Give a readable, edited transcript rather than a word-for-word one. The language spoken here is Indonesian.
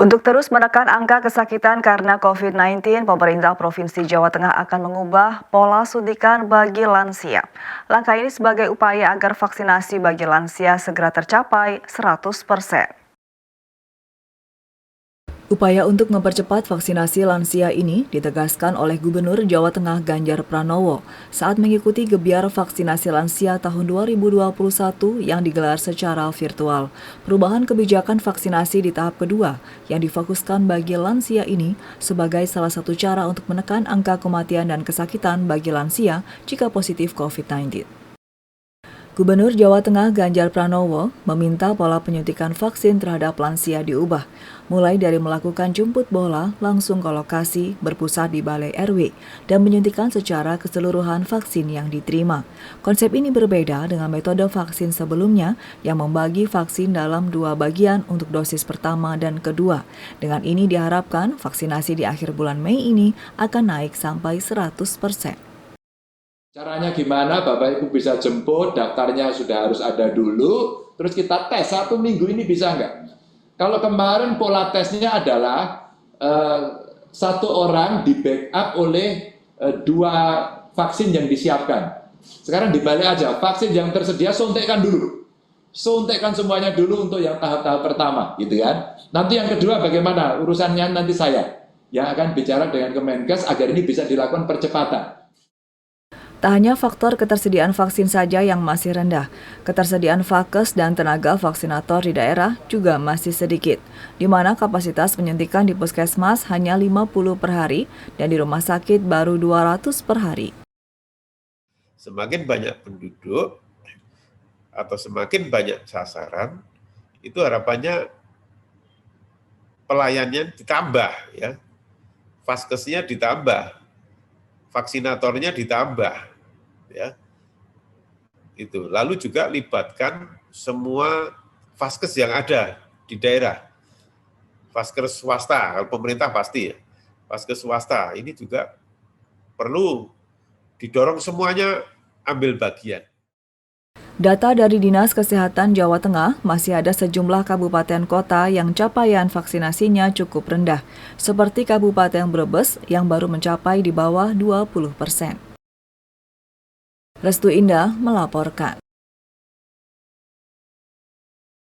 Untuk terus menekan angka kesakitan karena COVID-19, pemerintah Provinsi Jawa Tengah akan mengubah pola suntikan bagi lansia. Langkah ini sebagai upaya agar vaksinasi bagi lansia segera tercapai 100%. Upaya untuk mempercepat vaksinasi lansia ini ditegaskan oleh Gubernur Jawa Tengah Ganjar Pranowo saat mengikuti gebiar vaksinasi lansia tahun 2021 yang digelar secara virtual. Perubahan kebijakan vaksinasi di tahap kedua yang difokuskan bagi lansia ini sebagai salah satu cara untuk menekan angka kematian dan kesakitan bagi lansia jika positif COVID-19. Gubernur Jawa Tengah Ganjar Pranowo meminta pola penyuntikan vaksin terhadap lansia diubah, mulai dari melakukan jemput bola langsung ke lokasi berpusat di Balai RW dan menyuntikan secara keseluruhan vaksin yang diterima. Konsep ini berbeda dengan metode vaksin sebelumnya yang membagi vaksin dalam dua bagian untuk dosis pertama dan kedua. Dengan ini diharapkan vaksinasi di akhir bulan Mei ini akan naik sampai 100%. Caranya gimana? Bapak Ibu bisa jemput, daftarnya sudah harus ada dulu, terus kita tes 1 minggu ini bisa nggak? Kalau kemarin pola tesnya adalah satu orang di backup oleh 2 vaksin yang disiapkan. Sekarang dibalik aja, vaksin yang tersedia suntikkan dulu. Suntikkan semuanya dulu untuk yang tahap-tahap pertama, gitu kan? Nanti yang kedua bagaimana? Urusannya nanti saya yang akan bicara dengan Kemenkes agar ini bisa dilakukan percepatan. Tak hanya faktor ketersediaan vaksin saja yang masih rendah, ketersediaan vakes dan tenaga vaksinator di daerah juga masih sedikit, di mana kapasitas penyuntikan di puskesmas hanya 50 per hari dan di rumah sakit baru 200 per hari. Semakin banyak penduduk atau semakin banyak sasaran, itu harapannya pelayannya ditambah, ya, vaskesnya ditambah, vaksinatornya ditambah. Ya, itu. Lalu juga libatkan semua vaskes yang ada di daerah, vaskes swasta, kalau pemerintah pasti ya, vaskes swasta ini juga perlu didorong semuanya ambil bagian. Data dari Dinas Kesehatan Jawa Tengah, masih ada sejumlah kabupaten kota yang capaian vaksinasinya cukup rendah, seperti Kabupaten Brebes yang baru mencapai di bawah 20%. Restu Indah melaporkan.